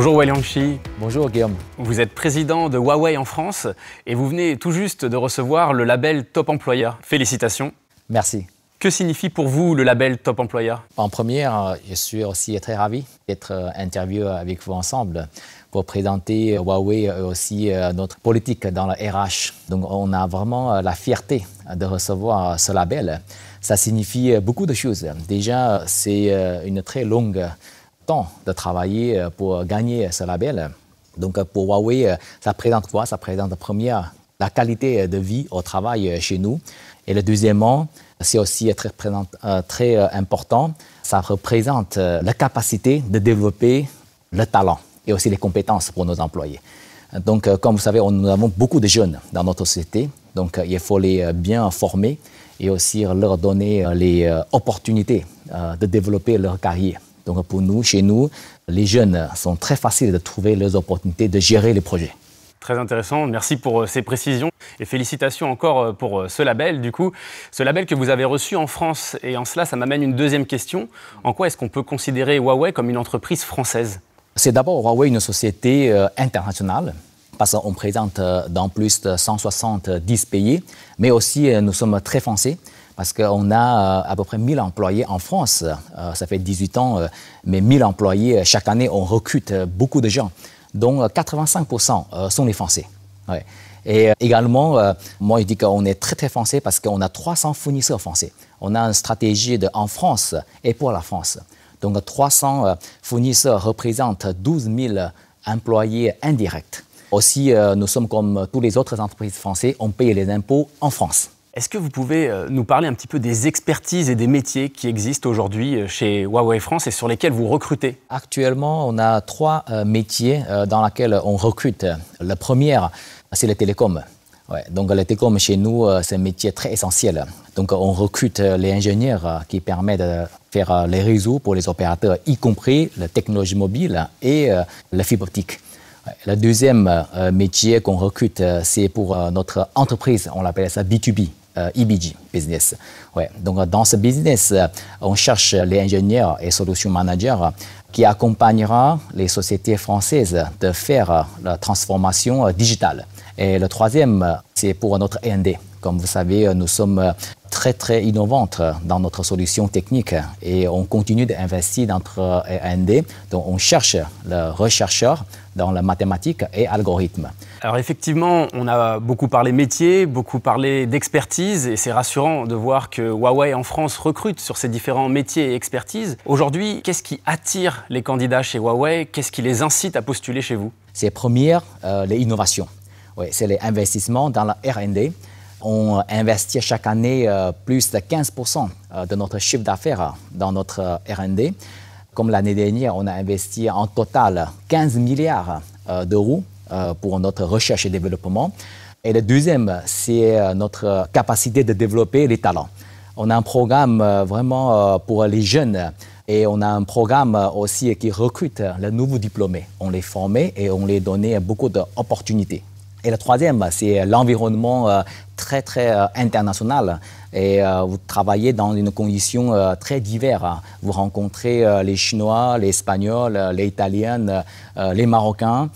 Bonjour Wei-Liang-Chi. Bonjour Guillaume. Vous êtes président de Huawei en France et vous venez tout juste de recevoir le label Top Employeur. Félicitations. Merci. Que signifie pour vous le label Top Employeur? En première, je suis aussi très ravi d'être interviewé avec vous ensemble pour présenter Huawei et aussi notre politique dans la RH. Donc on a vraiment la fierté de recevoir ce label. Ça signifie beaucoup de choses. Déjà, c'est une très longue temps de travailler pour gagner ce label. Donc pour Huawei, ça présente quoi? Ça présente première la qualité de vie au travail chez nous. Et le deuxièmement, c'est aussi très important, ça représente la capacité de développer le talent et aussi les compétences pour nos employés. Donc, comme vous savez, nous avons beaucoup de jeunes dans notre société, donc il faut les bien former et aussi leur donner les opportunités de développer leur carrière. Donc, pour nous, chez nous, les jeunes sont très faciles de trouver les opportunités de gérer les projets. Très intéressant, merci pour ces précisions et félicitations encore pour ce label. Du coup, ce label que vous avez reçu en France, et en cela, ça m'amène une deuxième question. En quoi est-ce qu'on peut considérer Huawei comme une entreprise française? C'est d'abord Huawei une société internationale, parce qu'on présente dans plus de 170 pays, mais aussi nous sommes très français, parce qu'on a à peu près 1000 employés en France. Ça fait 18 ans, mais 1000 employés chaque année, on recrute beaucoup de gens, dont 85% sont les Français. Ouais. Et également, moi je dis qu'on est très français parce qu'on a 300 fournisseurs français. On a une stratégie en France et pour la France. Donc 300 fournisseurs représentent 12 000 employés indirects. Aussi, nous sommes comme tous les autres entreprises françaises, on paye les impôts en France. Est-ce que vous pouvez nous parler un petit peu des expertises et des métiers qui existent aujourd'hui chez Huawei France et sur lesquels vous recrutez? Actuellement, on a 3 métiers dans lesquels on recrute. Le premier, c'est le télécom. Ouais, donc le télécom chez nous, c'est un métier très essentiel. Donc on recrute les ingénieurs qui permettent de faire les réseaux pour les opérateurs, y compris la technologie mobile et la fibre optique. Le deuxième métier qu'on recrute, c'est pour notre entreprise, on l'appelle ça B2B. EBG business. Ouais. Donc dans ce business, on cherche les ingénieurs et solution managers qui accompagnera les sociétés françaises de faire la transformation digitale. Et le troisième, c'est pour notre R&D. Comme vous savez, nous sommes très innovantes dans notre solution technique et on continue d'investir dans notre R&D. Donc on cherche le rechercheur dans la mathématique et algorithme. Alors effectivement, on a beaucoup parlé métier, beaucoup parlé d'expertise et c'est rassurant de voir que Huawei en France recrute sur ces différents métiers et expertises. Aujourd'hui, qu'est-ce qui attire les candidats chez Huawei? Qu'est-ce qui les incite à postuler chez vous? C'est première, les innovations. Oui, c'est les investissements dans la R&D. On investit chaque année plus de 15% de notre chiffre d'affaires dans notre R&D. Comme l'année dernière, on a investi en total 15 milliards d'euros pour notre recherche et développement. Et le deuxième, c'est notre capacité de développer les talents. On a un programme vraiment pour les jeunes et on a un programme aussi qui recrute les nouveaux diplômés. On les formait et on les donnait beaucoup d'opportunités. Et le troisième, c'est l'environnement très international. Et vous travaillez dans une condition très diverse. Vous rencontrez les Chinois, les Espagnols, les Italiens, les Marocains,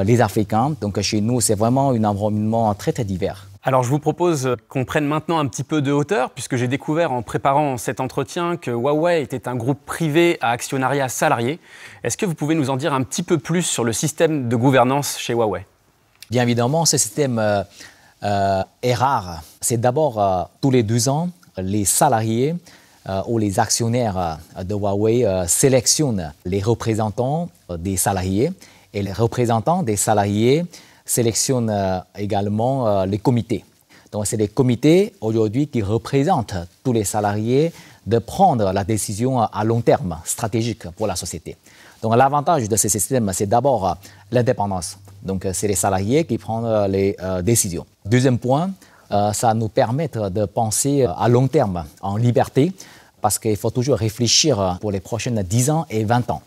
les Africains. Donc chez nous, c'est vraiment un environnement très divers. Alors je vous propose qu'on prenne maintenant un petit peu de hauteur, puisque j'ai découvert en préparant cet entretien que Huawei était un groupe privé à actionnariat salarié. Est-ce que vous pouvez nous en dire un petit peu plus sur le système de gouvernance chez Huawei? Bien évidemment, ce système est rare. C'est d'abord tous les 2 ans, les salariés ou les actionnaires de Huawei sélectionnent les représentants des salariés et les représentants des salariés sélectionnent également les comités. Donc c'est les comités aujourd'hui qui représentent tous les salariés de prendre la décision à long terme, stratégique pour la société. Donc l'avantage de ce système, c'est d'abord l'indépendance. Donc c'est les salariés qui prennent les décisions. Deuxième point, ça nous permet de penser à long terme, en liberté, parce qu'il faut toujours réfléchir pour les prochaines 10 ans et 20 ans.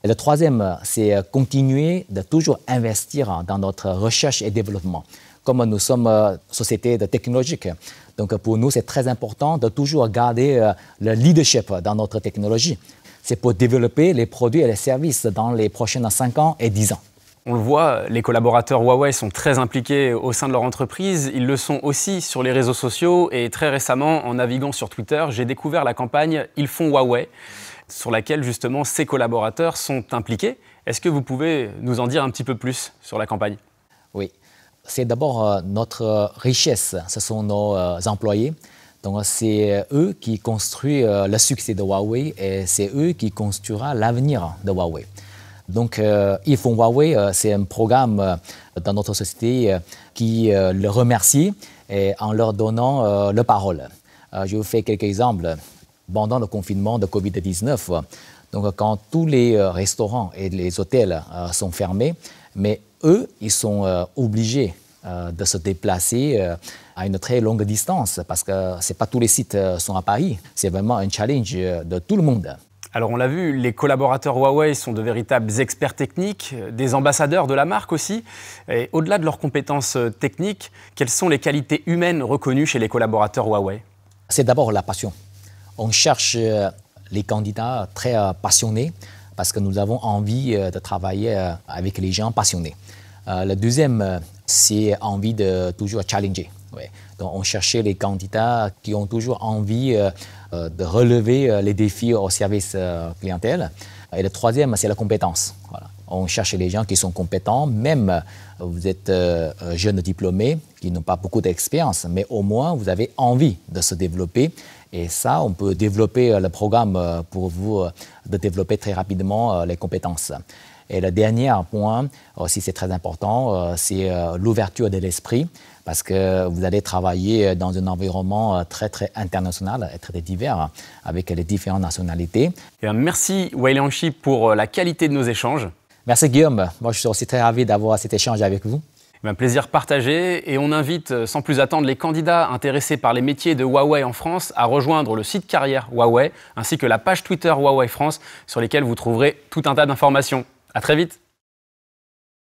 Et le troisième, c'est continuer de toujours investir dans notre recherche et développement. Comme nous sommes société technologique, donc pour nous, c'est très important de toujours garder le leadership dans notre technologie. c'est pour développer les produits et les services dans les prochains 5 ans et 10 ans. On le voit, les collaborateurs Huawei sont très impliqués au sein de leur entreprise. Ils le sont aussi sur les réseaux sociaux. Et très récemment, en naviguant sur Twitter, j'ai découvert la campagne Ils font Huawei, sur laquelle justement ces collaborateurs sont impliqués. Est-ce que vous pouvez nous en dire un petit peu plus sur la campagne? Oui, c'est d'abord notre richesse, ce sont nos employés. Donc c'est eux qui construisent le succès de Huawei et c'est eux qui construiront l'avenir de Huawei. Donc, Ils font Huawei, c'est un programme dans notre société qui le remercie et en leur donnant la parole. Je vous fais quelques exemples. Pendant le confinement de Covid-19, donc quand tous les restaurants et les hôtels sont fermés, mais eux, ils sont obligés de se déplacer à une très longue distance parce que ce n'est pas tous les sites sont à Paris. C'est vraiment un challenge de tout le monde. Alors on l'a vu, les collaborateurs Huawei sont de véritables experts techniques, des ambassadeurs de la marque aussi. Et au-delà de leurs compétences techniques, quelles sont les qualités humaines reconnues chez les collaborateurs Huawei? C'est d'abord la passion. On cherche les candidats très passionnés parce que nous avons envie de travailler avec les gens passionnés. Le deuxième, c'est envie de toujours challenger. Ouais. Donc, on cherchait les candidats qui ont toujours envie de relever les défis au service clientèle. Et le troisième, c'est la compétence. Voilà. On cherche les gens qui sont compétents, même vous êtes jeune diplômé, qui n'ont pas beaucoup d'expérience, mais au moins vous avez envie de se développer. Et ça, on peut développer le programme pour vous de développer très rapidement les compétences. Et le dernier point, aussi c'est très important, c'est l'ouverture de l'esprit, parce que vous allez travailler dans un environnement très international et très divers, avec les différentes nationalités. Et merci Wei Liangqi pour la qualité de nos échanges. Merci Guillaume, moi je suis aussi très ravi d'avoir cet échange avec vous. Un plaisir partagé et on invite sans plus attendre les candidats intéressés par les métiers de Huawei en France à rejoindre le site carrière Huawei ainsi que la page Twitter Huawei France sur lesquelles vous trouverez tout un tas d'informations. À très vite.